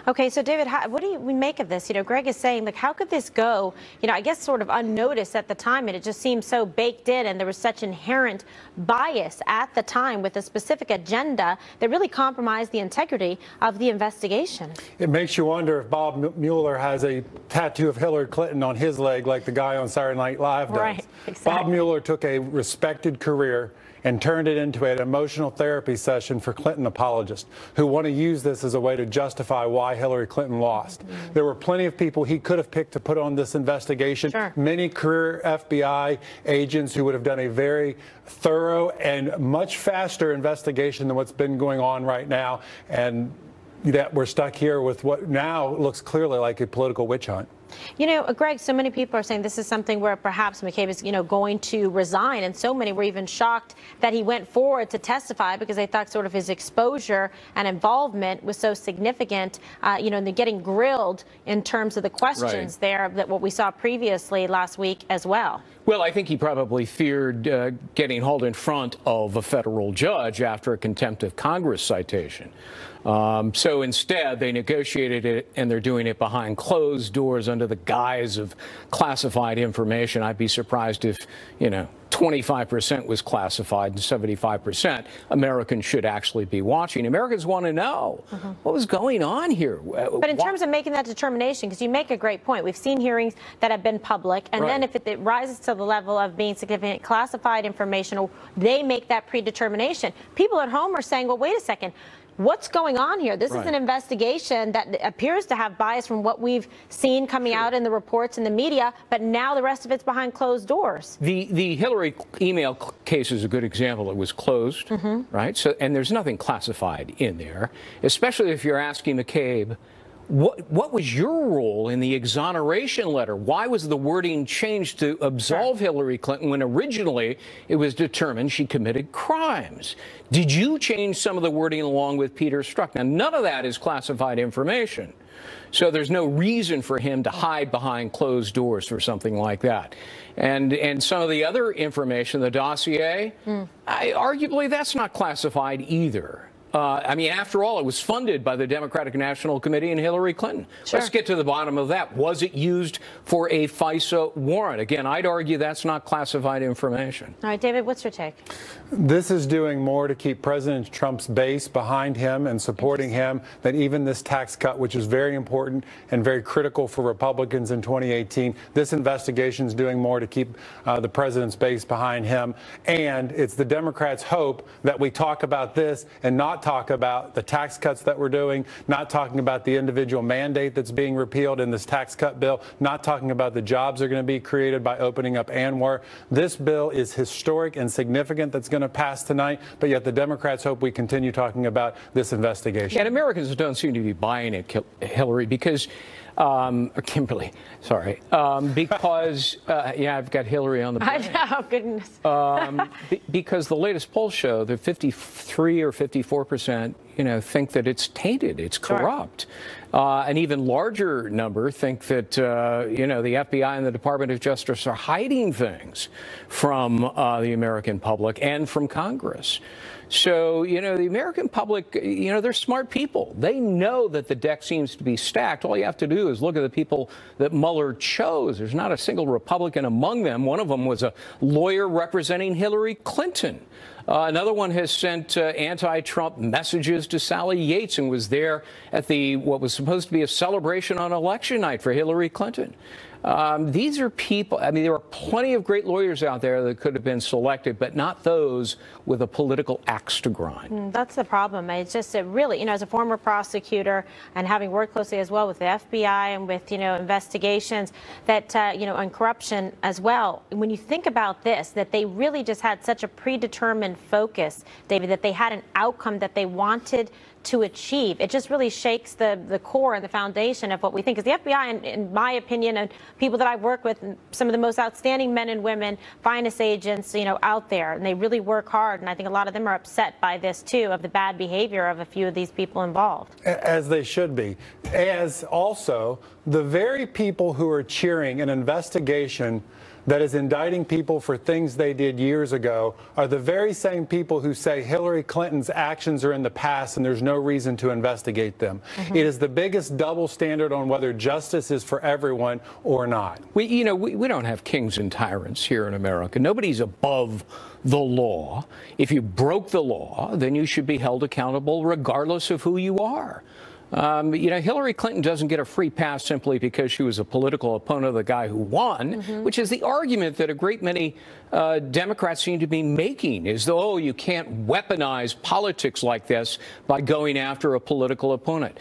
Okay, so David, what do we make of this? Greg is saying, like, how could this go, I guess sort of unnoticed at the time, and it just seemed so baked in, and there was such inherent bias at the time with a specific agenda that really compromised the integrity of the investigation. It makes you wonder if Bob Mueller has a tattoo of Hillary Clinton on his leg like the guy on Saturday Night Live does. Right, exactly. Bob Mueller took a respected career and turned it into an emotional therapy session for Clinton apologists who want to use this as a way to justify why Hillary Clinton lost. There were plenty of people he could have picked to put on this investigation. Sure. Many career FBI agents who would have done a very thorough and much faster investigation than what's been going on right now. And that we're stuck here with what now looks clearly like a political witch hunt. Greg, so many people are saying this is something where perhaps McCabe is, going to resign. And so many were even shocked that he went forward to testify because they thought sort of his exposure and was so significant, and they're getting grilled in terms of the questions there that what we saw previously last week as well. Well, I think he probably feared getting hauled in front of a federal judge after a contempt of Congress citation. So instead, they negotiated it, and they're doing it behind closed doors under the guise of classified information. I'd be surprised if, 25% was classified and 75% Americans should actually be watching. Americans want to know what was going on here. But in terms of making that determination, because you make a great point, we've seen hearings that have been public, and then if it rises to the level of being significant classified information, they make that predetermination. People at home are saying, well, wait a second. What's going on here? This is an investigation that appears to have bias from what we've seen coming out in the reports in the media, but now the rest of it's behind closed doors. The Hillary email case is a good example. It was closed, right? So, and there's nothing classified in there, especially if you're asking McCabe, what was your role in the exoneration letter? Why was the wording changed to absolve Hillary Clinton when originally it was determined she committed crimes? Did you change some of the wording along with Peter Strzok? Now, none of that is classified information. So there's no reason for him to hide behind closed doors for something like that. And some of the other information, the dossier, arguably that's not classified either. After all, it was funded by the Democratic National Committee and Hillary Clinton. Sure. Let's get to the bottom of that. Was it used for a FISA warrant? Again, I'd argue that's not classified information. All right, David, what's your take? This is doing more to keep President Trump's base behind him and supporting him than even this tax cut, which is very important and very critical for Republicans in 2018. This investigation is doing more to keep the president's base behind him. And it's the Democrats' hope that we talk about this and not talk about the tax cuts that we're doing, not talking about the individual mandate that's being repealed in this tax cut bill, not talking about the jobs that are going to be created by opening up ANWR. This bill is historic and significant that's going to pass tonight, but yet the Democrats hope we continue talking about this investigation. And Americans don't seem to be buying it, Hillary, because Kimberly, sorry, because I've got Hillary on the brain. I know, goodness. Because the latest polls show that 53 or 54%, think that it's tainted, it's corrupt. An even larger number think that, the FBI and the Department of Justice are hiding things from the American public and from Congress. So, the American public, they're smart people. They know that the deck seems to be stacked. All you have to do is look at the people that Mueller chose. There's not a single Republican among them. One of them was a lawyer representing Hillary Clinton. Another one has sent anti-Trump messages to Sally Yates and was there at what was supposed to be a celebration on election night for Hillary Clinton. These are people, there are plenty of great lawyers out there that could have been selected, but not those with a political axe to grind. That's the problem. It's just really, as a former prosecutor and having worked closely as well with the FBI and with, investigations that, on corruption as well. When you think about this, that they really just had such a predetermined focus, David, that they had an outcome that they wanted to achieve. It just really shakes the core and the foundation of what we think. Because the FBI, in my opinion, and people that I've worked with, some of the most outstanding men and women, finest agents, out there, and they really work hard. And I think a lot of them are upset by this too, of the bad behavior of a few of these people involved. As they should be. As also the very people who are cheering an investigation that is indicting people for things they did years ago are the very same people who say Hillary Clinton's actions are in the past and there's no reason to investigate them. It is the biggest double standard on whether justice is for everyone or not. We don't have kings and tyrants here in America. Nobody's above the law. If you broke the law, then you should be held accountable regardless of who you are. Hillary Clinton doesn't get a free pass simply because she was a political opponent of the guy who won, which is the argument that a great many Democrats seem to be making, is that, oh, you can't weaponize politics like this by going after a political opponent.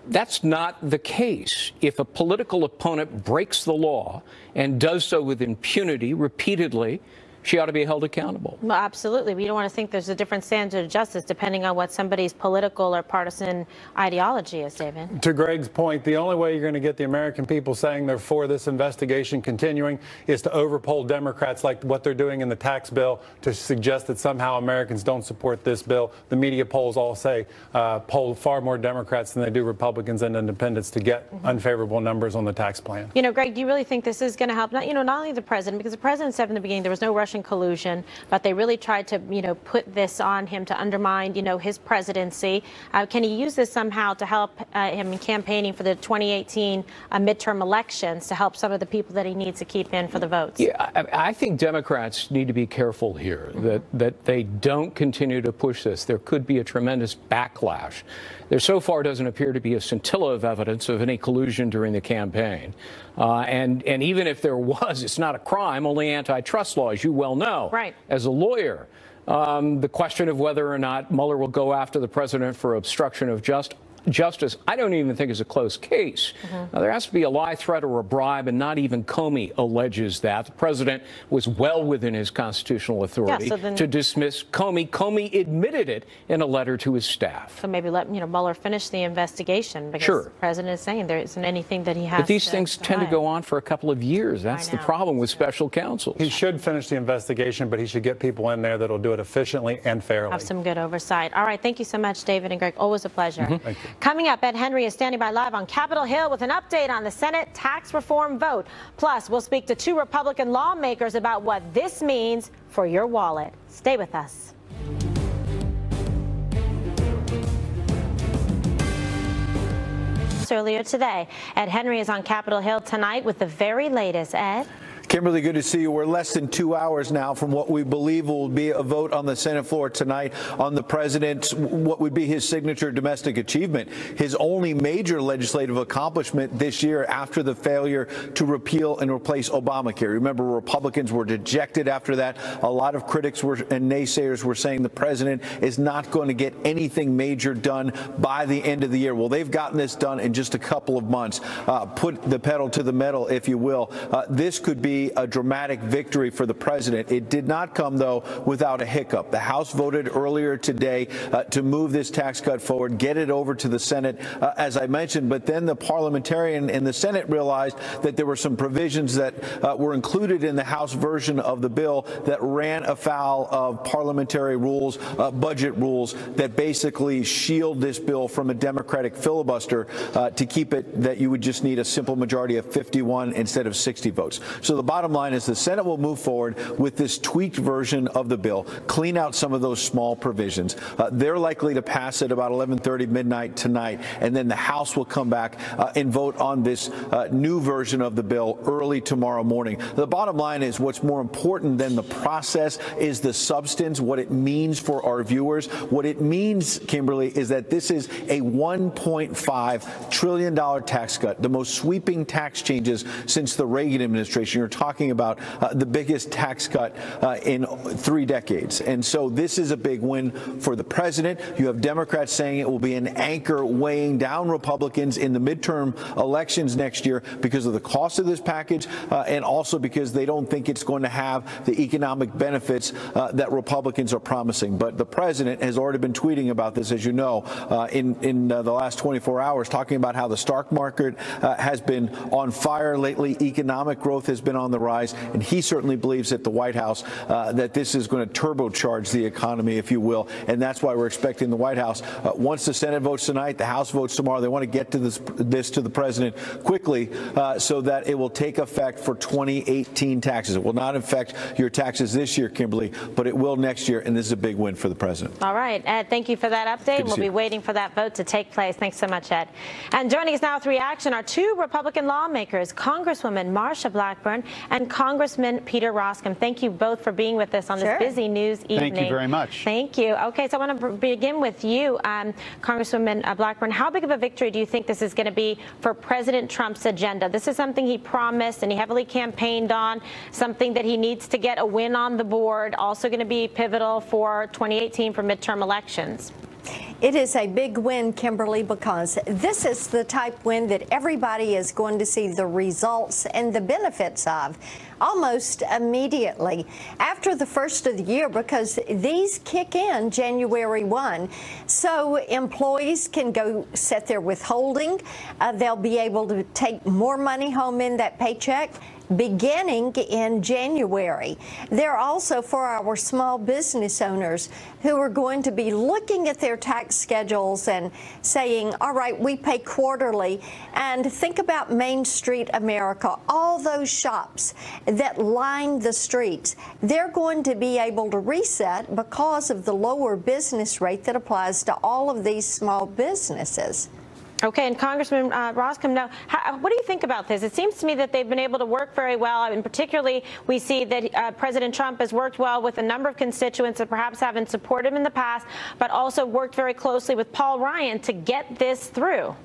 That's not the case. If a political opponent breaks the law and does so with impunity repeatedly, she ought to be held accountable. Well, absolutely. We don't want to think there's a different standard of justice depending on what somebody's political or partisan ideology is, David. To Greg's point, the only way you're going to get the American people saying they're for this investigation continuing is to overpoll Democrats like what they're doing in the tax bill to suggest that somehow Americans don't support this bill. The media polls all say poll far more Democrats than they do Republicans and independents to get unfavorable numbers on the tax plan. Greg, do you really think this is going to help? Not only the president, because the president said in the beginning there was no Russian collusion, but they really tried to, put this on him to undermine, his presidency. Can he use this somehow to help him in campaigning for the 2018 midterm elections to help some of the people that he needs to keep in for the votes? Yeah, I think Democrats need to be careful here that they don't continue to push this. There could be a tremendous backlash. There so far doesn't appear to be a scintilla of evidence of any collusion during the campaign. And even if there was, it's not a crime, only antitrust law, as you well know, right, as a lawyer. The question of whether or not Mueller will go after the president for obstruction of justice, I don't even think is a close case. There has to be a lie, threat, or a bribe, and not even Comey alleges that. The president was well within his constitutional authority to dismiss Comey. Comey admitted it in a letter to his staff. So maybe let Mueller finish the investigation, because the president is saying there isn't anything that he has. But these things tend to go on for a couple of years. That's the problem with special counsels. He should finish the investigation, but he should get people in there that'll do it efficiently and fairly. Have some good oversight. All right, thank you so much, David and Greg. Always a pleasure. Thank you. Coming up, Ed Henry is standing by live on Capitol Hill with an update on the Senate tax reform vote. Plus, we'll speak to 2 Republican lawmakers about what this means for your wallet. Stay with us. Earlier today, Ed Henry is on Capitol Hill tonight with the very latest. Ed? Kimberly, good to see you. We're less than 2 hours now from what we believe will be a vote on the Senate floor tonight on the president's, what would be his signature domestic achievement, his only major legislative accomplishment this year after the failure to repeal and replace Obamacare. Remember, Republicans were dejected after that. A lot of critics and naysayers were saying the president is not going to get anything major done by the end of the year. Well, they've gotten this done in just a couple of months. Put the pedal to the metal, if you will. This could be a dramatic victory for the president. It did not come, though, without a hiccup. The House voted earlier today to move this tax cut forward, get it over to the Senate, as I mentioned. But then the parliamentarian in the Senate realized that there were some provisions that were included in the House version of the bill that ran afoul of parliamentary rules, budget rules, that basically shield this bill from a Democratic filibuster to keep it that you would just need a simple majority of 51 instead of 60 votes. So the bottom line is the Senate will move forward with this tweaked version of the bill, clean out some of those small provisions. They're likely to pass at about 11:30 midnight tonight, and then the House will come back and vote on this new version of the bill early tomorrow morning. The bottom line is what's more important than the process is the substance, what it means for our viewers. What it means, Kimberly, is that this is a $1.5 trillion tax cut, the most sweeping tax changes since the Reagan administration. You're talking about the biggest tax cut in 3 decades. And so this is a big win for the president. You have Democrats saying it will be an anchor weighing down Republicans in the midterm elections next year because of the cost of this package and also because they don't think it's going to have the economic benefits that Republicans are promising. But the president has already been tweeting about this, as you know, in the last 24 hours, talking about how the stock market has been on fire lately. Economic growth has been on the rise, and he certainly believes at the White House that this is going to turbocharge the economy, if you will, and that's why we're expecting the White House, once the Senate votes tonight, the House votes tomorrow, they want to get to this to the president quickly so that it will take effect for 2018 taxes. It will not affect your taxes this year, Kimberly, but it will next year, and this is a big win for the president. All right, Ed, thank you for that update. We'll be waiting for that vote to take place. Thanks so much, Ed. And joining us now with reaction are two Republican lawmakers, Congresswoman Marsha Blackburn and Congressman Peter Roskam. Thank you both for being with us on this busy news evening. Thank you very much. Thank you. Okay, so I want to begin with you, Congresswoman Blackburn. How big of a victory do you think this is going to be for President Trump's agenda? This is something he promised and he heavily campaigned on, something that he needs to get a win on the board, also going to be pivotal for 2018 for midterm elections. It is a big win, Kimberly, because this is the type win that everybody is going to see the results and the benefits of almost immediately after the first of the year, because these kick in January 1. So employees can go set their withholding. They'll be able to take more money home in that paycheck beginning in January. They're also for our small business owners who are going to be looking at their tax schedules and saying, all right, we pay quarterly. And think about Main Street America, all those shops that line the streets. They're going to be able to reset because of the lower business rate that applies to all of these small businesses. Okay, and Congressman Roskam, now, what do you think about this? It seems to me that they've been able to work very well. I mean, particularly, we see that President Trump has worked well with a number of constituents that perhaps haven't supported him in the past, but also worked very closely with Paul Ryan to get this through.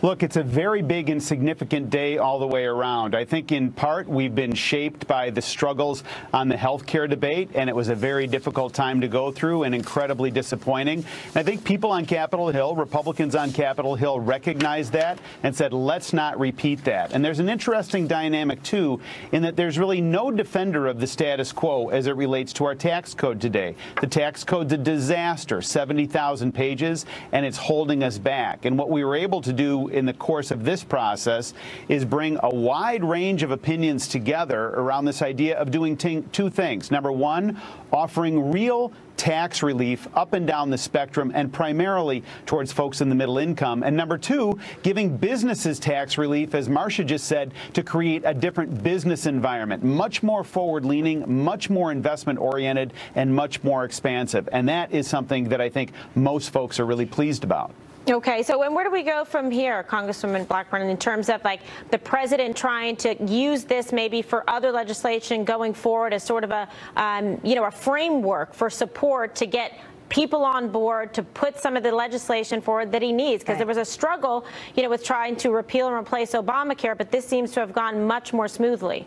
Look, it's a very big and significant day all the way around. I think in part we've been shaped by the struggles on the health care debate, and it was a very difficult time to go through and incredibly disappointing. And I think people on Capitol Hill, Republicans on Capitol Hill, recognized that and said, let's not repeat that. And there's an interesting dynamic, too, in that there's really no defender of the status quo as it relates to our tax code today. The tax code's a disaster, 70,000 pages, and it's holding us back. And what we were able to do in the course of this process is bring a wide range of opinions together around this idea of doing two things. Number one, offering real tax relief up and down the spectrum and primarily towards folks in the middle income. And number two, giving businesses tax relief, as Marsha just said, to create a different business environment, much more forward-leaning, much more investment-oriented, and much more expansive. And that is something that I think most folks are really pleased about. Okay, so where do we go from here, Congresswoman Blackburn, in terms of like the president trying to use this maybe for other legislation going forward as sort of a, a framework for support to get people on board to put some of the legislation forward that he needs? Because there was a struggle, with trying to repeal and replace Obamacare, but this seems to have gone much more smoothly.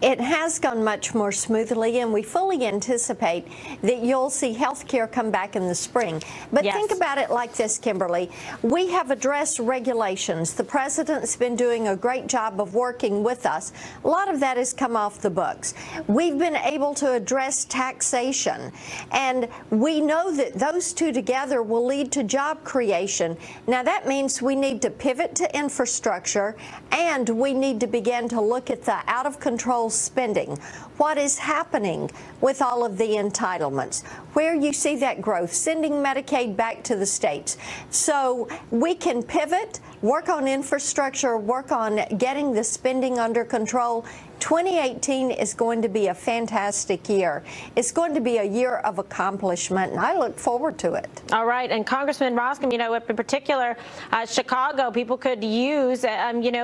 It has gone much more smoothly, and we fully anticipate that you'll see health care come back in the spring. But think about it like this, Kimberly. We have addressed regulations. The president's been doing a great job of working with us. A lot of that has come off the books. We've been able to address taxation, and we know that those two together will lead to job creation. Now, that means we need to pivot to infrastructure, and we need to begin to look at the out-of-control spending. What is happening with all of the entitlements? Where you see that growth, sending Medicaid back to the states. So we can pivot, work on infrastructure, work on getting the spending under control. 2018 is going to be a fantastic year. It's going to be a year of accomplishment, and I look forward to it. All right, and Congressman Roskam, in particular, Chicago, people could use,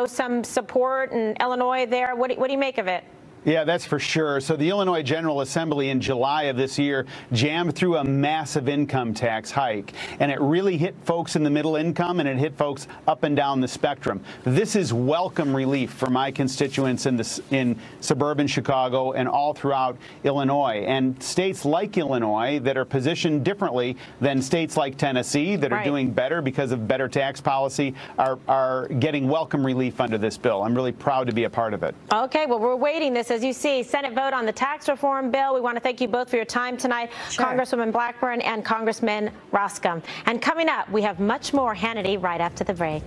some support in Illinois there. What do you make of it? Yeah, that's for sure. So the Illinois General Assembly in July of this year jammed through a massive income tax hike, and it really hit folks in the middle income, and it hit folks up and down the spectrum. This is welcome relief for my constituents in suburban Chicago and all throughout Illinois. And states like Illinois that are positioned differently than states like Tennessee that are doing better because of better tax policy are getting welcome relief under this bill. I'm really proud to be a part of it. Okay, well, we're waiting this. As you see, Senate vote on the tax reform bill. We want to thank you both for your time tonight, Congresswoman Blackburn and Congressman Roskam. And coming up, we have much more Hannity right after the break.